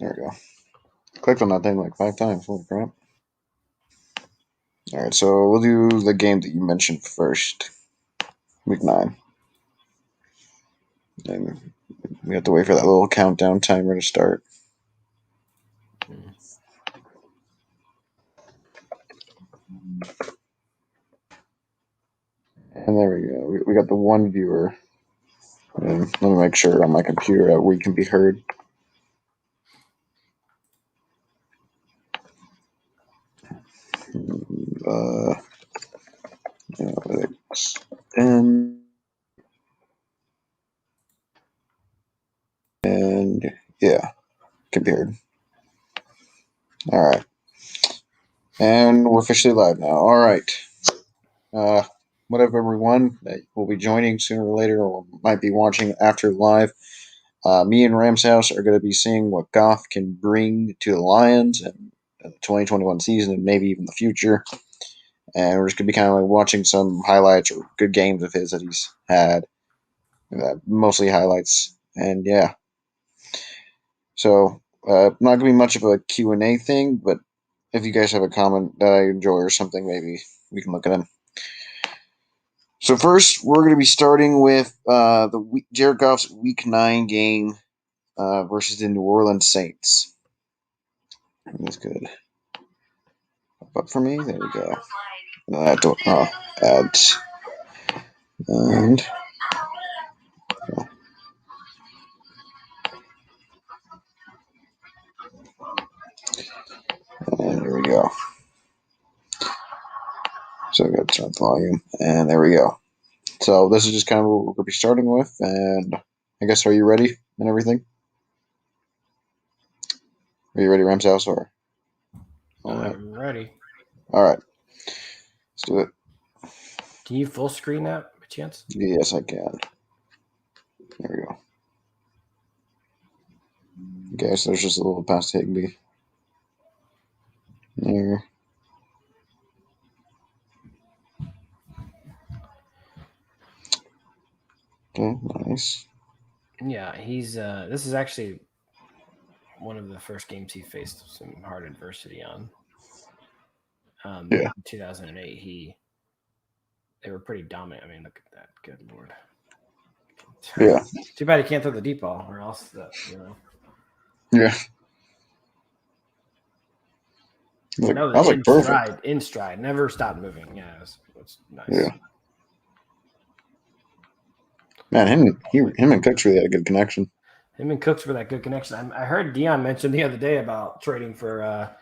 There we go. Clicked on that thing like 5 times. Holy crap. All right, so we'll do the game that you mentioned first. Week 9. And we have to wait for that little countdown timer to start. And there we go. We got the one viewer. And let me make sure on my computer that we can be heard. Analytics 10. And yeah, can be heard. All right. And we're officially live now. All right. Whatever everyone that will be joining sooner or later or might be watching after live, me and Rams House are going to be seeing what Goff can bring to the Lions in the 2021 season and maybe even the future. And we're just going to be kind of like watching some highlights or good games of his that he's had. Mostly highlights. And yeah. So, not going to be much of a Q&A thing, but if you guys have a comment that I enjoy or something, maybe we can look at them. So first, we're going to be starting with Jared Goff's Week 9 game versus the New Orleans Saints. That's good. Pop up for me. There we go. Ads. And here we go. So I got to turn the volume, and there we go. So this is just kind of what we're going to be starting with, and I guess, are you ready and everything? Are you ready, Rams House? Or I'm ready. All right, let's do it. Can you full screen that by chance? Yes, I can. There we go. Okay, so there's just a little past Higby. There. Okay, nice. Yeah, he's this is actually one of the first games he faced some hard adversity on. Yeah. In 2008, they were pretty dominant. I mean, look at that. Good Lord. Yeah. Too bad he can't throw the deep ball, or else Yeah. No, I was like perfect. in stride, never stopped moving. Yeah, it was nice. Yeah. Man, him and Cooks really had a good connection. Him and Cooks were that good connection. I heard Dion mention the other day about trading for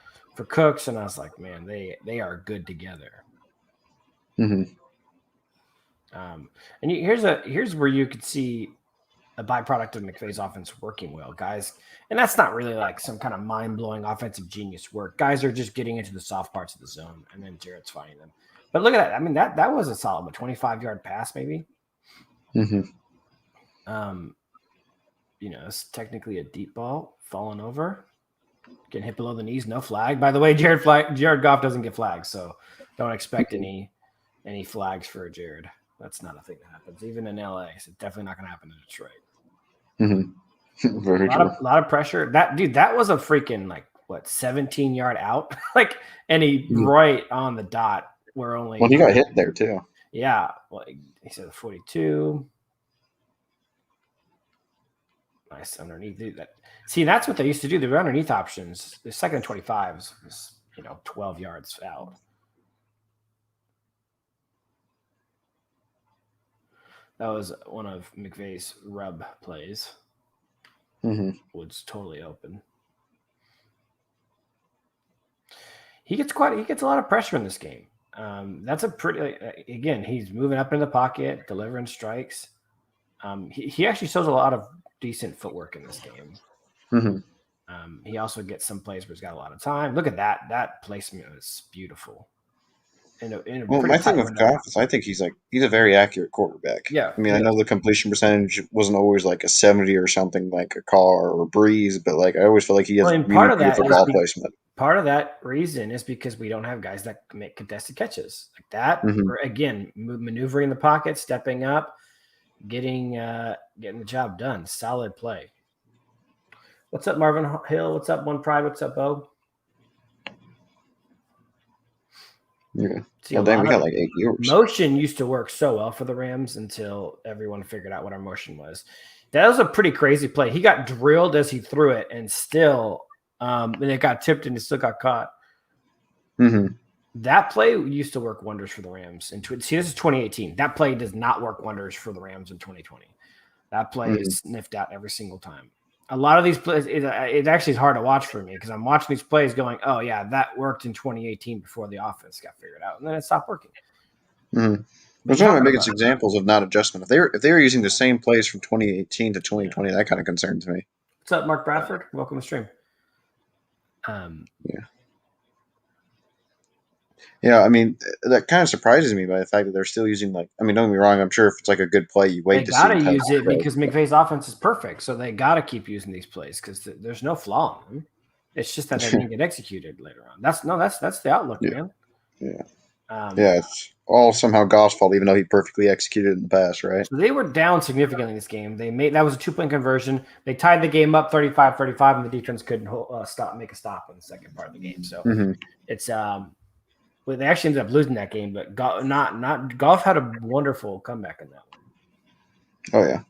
Cooks, and I was like, man, they are good together. Mm-hmm. And here's where you could see a byproduct of McVay's offense working well, guys. And that's not really like some kind of mind-blowing offensive genius work. Guys are just getting into the soft parts of the zone, and then Jared's finding them. But look at that. I mean, that was a solid, 25-yard pass, maybe. Mm-hmm. It's technically a deep ball falling over, getting hit below the knees, no flag. By the way, Jared Goff doesn't get flags, so don't expect any flags for Jared. That's not a thing that happens, even in LA. It's definitely not going to happen in Detroit. Mm-hmm. Very true. A lot of pressure. That was a freaking 17-yard out, and he right on the dot. Where only he got hit there too. Yeah, he said 42. Nice underneath. See, that's what they used to do. The underneath options, the second and 25s was 12 yards out. That was one of McVay's rub plays. Mm-hmm. Was totally open. He gets a lot of pressure in this game. That's a pretty again. He's moving up in the pocket, delivering strikes. He actually shows a lot of decent footwork in this game. Mm-hmm. He also gets some plays where he's got a lot of time. Look at that. That placement is beautiful. My thing with Goff is I think he's a very accurate quarterback. Yeah. I mean, I know the completion percentage wasn't always like a 70 or something like a Carr or a Breeze, but I always feel like he has really beautiful ball placement. Part of that reason is because we don't have guys that make contested catches like that. Mm-hmm. Or again, maneuvering the pocket, stepping up, getting the job done. Solid play. What's up, Marvin Hill? What's up, One Pride? What's up, Bo? Yeah. See, Oh, a dang, we lot got of like 8 viewers. motion used to work so well for the Rams until everyone figured out what our motion was. That was a pretty crazy play. He got drilled as he threw it, and still, and it got tipped and it still got caught. Mm-hmm. That play used to work wonders for the Rams. See, this is 2018. That play does not work wonders for the Rams in 2020. That play Mm-hmm. is sniffed out every single time. A lot of these plays, it actually is hard to watch for me because I'm watching these plays going, oh, yeah, that worked in 2018 before the offense got figured out. And then it stopped working. Mm-hmm. But It's one of my biggest examples of not adjustment. If they were using the same plays from 2018 to 2020, that kind of concerns me. What's up, Mark Bradford? Welcome to stream. Yeah. Yeah, I mean, that kind of surprises me by the fact that they're still using, like, I mean, don't get me wrong, I'm sure if it's like a good play, you They wait to got see to how use it goes. because McVay's offense is perfect. So they got to keep using these plays because there's no flaw in them. It's just that they didn't get executed later on. That's the outlook, Yeah. man. Yeah. Yeah, it's all somehow Goff's fault, even though he perfectly executed in the past, right? So they were down significantly in this game. That was a 2-point conversion. They tied the game up 35-35, and the defense couldn't make a stop in the second part of the game. So it's well, they actually ended up losing that game, but Goff had a wonderful comeback in that Oh one. yeah.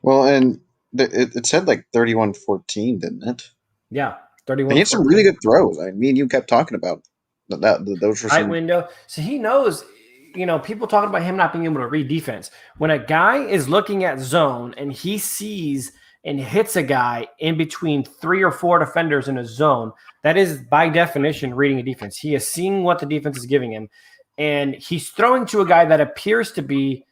Well, and it said like 31-14, didn't it? Yeah, 31. He had some really good throws. I mean, me and you kept talking about those were tight some window. So he knows, people talking about him not being able to read defense. When a guy is looking at zone and he sees and hits a guy in between 3 or 4 defenders in a zone, that is by definition reading a defense. He is seeing what the defense is giving him, and he's throwing to a guy that appears to be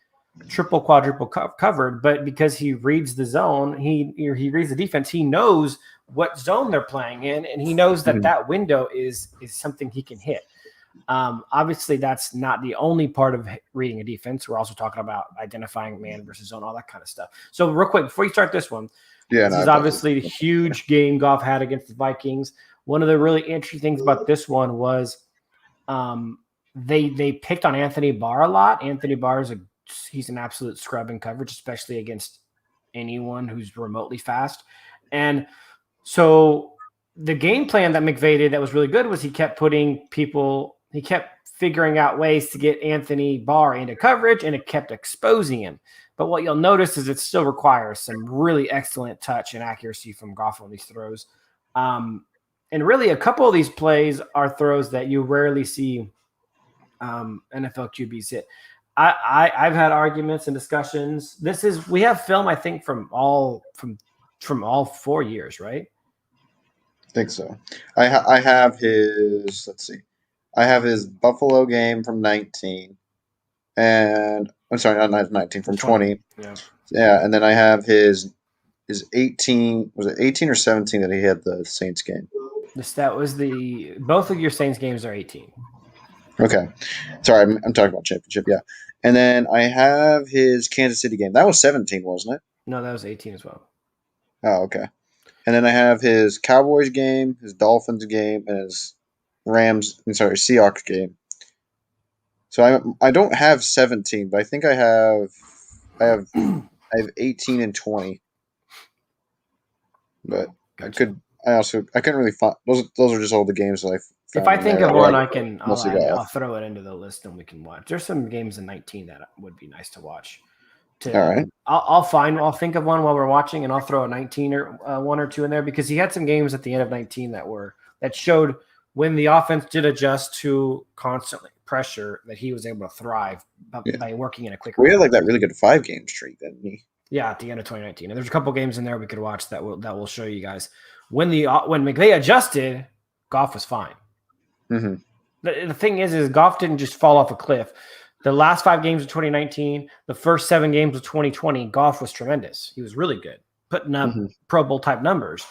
triple, quadruple covered, but because he reads the zone, he reads the defense, he knows what zone they're playing in, and he knows that that window is something he can hit. Obviously, that's not the only part of reading a defense. We're also talking about identifying man versus zone, all that kind of stuff. So real quick, before you start this one, this is obviously a huge game Goff had against the Vikings. One of the really interesting things about this one was they picked on Anthony Barr a lot. Anthony Barr he's an absolute scrub in coverage, especially against anyone who's remotely fast. And so the game plan that McVay did that was really good was he kept figuring out ways to get Anthony Barr into coverage, and it kept exposing him. But what you'll notice is it still requires some really excellent touch and accuracy from Goff on these throws. And really, a couple of these plays are throws that you rarely see NFL QBs hit. I've had arguments and discussions. We have film, I think, from all 4 years, right? I think so. I have his. Let's see. I have his Buffalo game from 19, and I'm sorry, not 19, from 20. Yeah, and then I have his 18. Was it 18 or 17 that he had the Saints game? That was both of your Saints games are 18. Okay, sorry, I'm talking about championship. Yeah, and then I have his Kansas City game. That was 17, wasn't it? No, that was 18 as well. Oh, okay. And then I have his Cowboys game, his Dolphins game, and his Seahawks game. So I don't have 17, but I think I have 18 and 20. But gotcha. I couldn't really find those are just all the games that I found. If I think of one, I'll throw it into the list and we can watch. There's some games in 19 that would be nice to watch. All right. I'll think of one while we're watching, and I'll throw a 19 or 1 or 2 in there because he had some games at the end of 19 that showed when the offense did adjust to constantly pressure that he was able to thrive by working in a quick. We had like that really good 5-game streak, didn't he? Yeah, at the end of 2019, and there's a couple games in there we could watch that will show you guys when McVay adjusted, Goff was fine. Mm-hmm. The thing is Goff didn't just fall off a cliff. The last 5 games of 2019, the first 7 games of 2020, Goff was tremendous. He was really good, putting up Pro Bowl type numbers.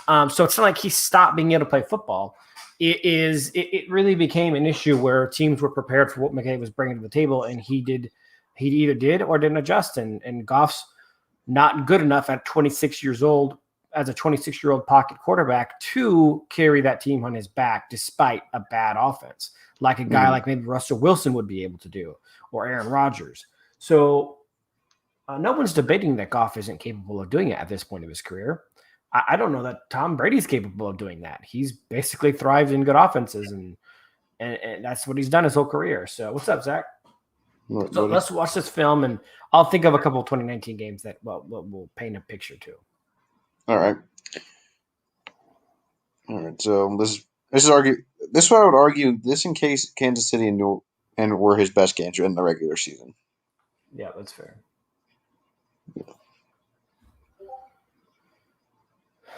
So it's not like he stopped being able to play football. It really became an issue where teams were prepared for what McVay was bringing to the table, and he either did or didn't adjust. And Goff's not good enough at 26 years old as a 26-year-old pocket quarterback to carry that team on his back despite a bad offense, like a guy like maybe Russell Wilson would be able to do, or Aaron Rodgers. So no one's debating that Goff isn't capable of doing it at this point of his career. I don't know that Tom Brady's capable of doing that. He's basically thrived in good offenses, and that's what he's done his whole career. So, what's up, Zach? Look, So buddy. let's watch this film, and I'll think of a couple of 2019 games that will paint a picture too. All right. All right. So this is argue. This is what I would argue. This in case Kansas City and were his best games in the regular season. Yeah, that's fair.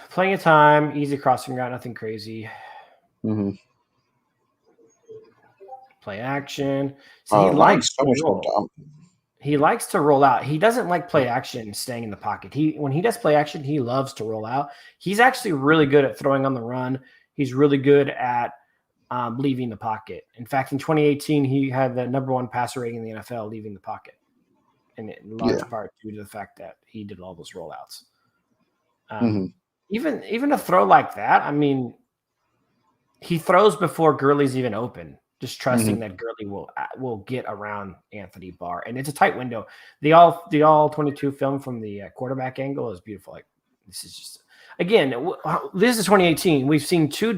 Plenty of time, easy crossing route, nothing crazy. Mm-hmm. Play action. See, he Oh, now likes he's so to much more roll. dominant. He likes to roll out. He doesn't like play action staying in the pocket. When he does play action, he loves to roll out. He's actually really good at throwing on the run. He's really good at leaving the pocket. In fact, in 2018, he had the #1 passer rating in the NFL leaving the pocket, and in large Yeah. part due to the fact that he did all those rollouts. Mm-hmm. Even a throw like that, I mean, he throws before Gurley's even open, just trusting Mm-hmm. that Gurley will get around Anthony Barr, and it's a tight window. The all 22 film from the quarterback angle is beautiful. Like, this is just, again, this is 2018. We've seen two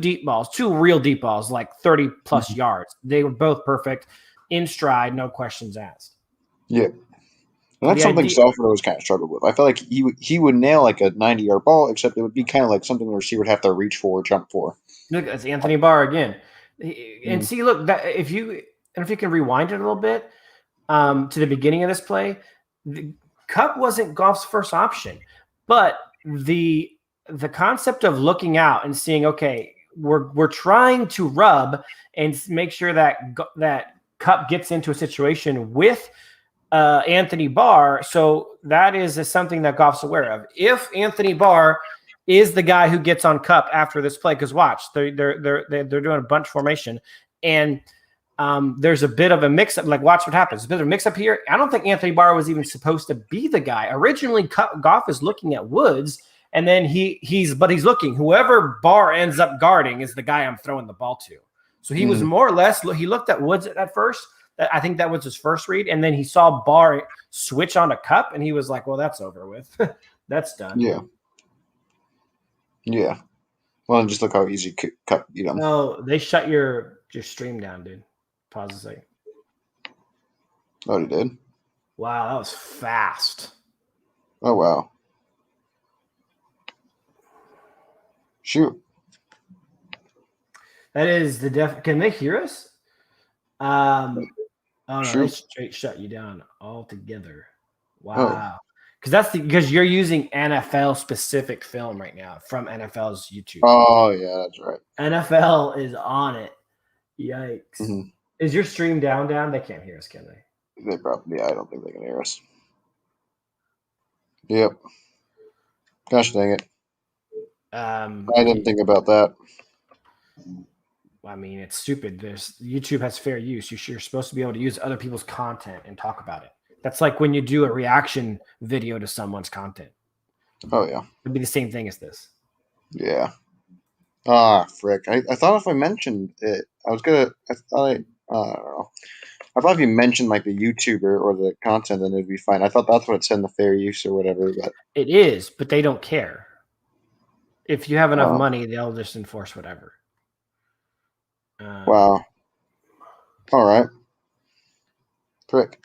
real deep balls, like 30 plus Mm-hmm. yards. They were both perfect, in stride, no questions asked. Yeah. And that's The something idea, Stafford always kind of struggled with. I feel like he would nail like a 90-yard ball, except it would be kind of like something the receiver would have to reach for or jump for. look, it's Anthony Barr again, and Mm-hmm. see, look, that if you can rewind it a little bit to the beginning of this play, the Cup wasn't Goff's first option, but the concept of looking out and seeing, okay, we're trying to rub and make sure that Cup gets into a situation with Anthony Barr. So that is something that Goff's aware of. If Anthony Barr is the guy who gets on Cup after this play, because watch, they're doing a bunch formation, and there's a bit of a mix up. Like, watch what happens. There's a bit of a mix up here. I don't think Anthony Barr was even supposed to be the guy. Originally, Goff is looking at Woods, and then he's looking. Whoever Barr ends up guarding is the guy I'm throwing the ball to. So he was more or less, he looked at Woods at first. I think that was his first read, and then he saw Barr switch on a Cup, and he was like, well, that's over with. That's done. Yeah. Yeah. Well, and just look how easy Cup beat him. No, they shut your stream down, dude. Pause a second. Oh, he did? Wow, that was fast. Oh, wow. Shoot. That is the Can they hear us? Oh no, they straight shut you down altogether. Wow. Because you're using NFL specific film right now from NFL's YouTube. Oh, yeah, that's right. NFL is on it. Yikes. Mm-hmm. Is your stream down? They can't hear us, can they? They probably, I don't think they can hear us. Yep. Gosh dang it. I didn't think about that. I mean, it's stupid. YouTube has fair use. You're supposed to be able to use other people's content and talk about it. That's like when you do a reaction video to someone's content. Oh, yeah. It'd be the same thing as this. Yeah. Ah, frick. I thought if I mentioned it, I don't know. I thought if you mentioned like the YouTuber or the content, then it'd be fine. I thought that's what it said in the fair use or whatever, but it is, but they don't care. If you have enough money, they'll just enforce whatever. Wow. All right. Frick.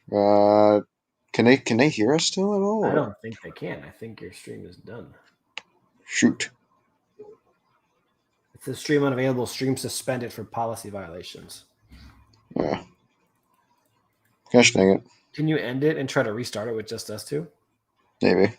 Can they hear us still at all? I don't think they can. I think your stream is done. Shoot. It's a stream unavailable. Stream suspended for policy violations. Yeah. Gosh dang it. Can you end it and try to restart it with just us two? Maybe.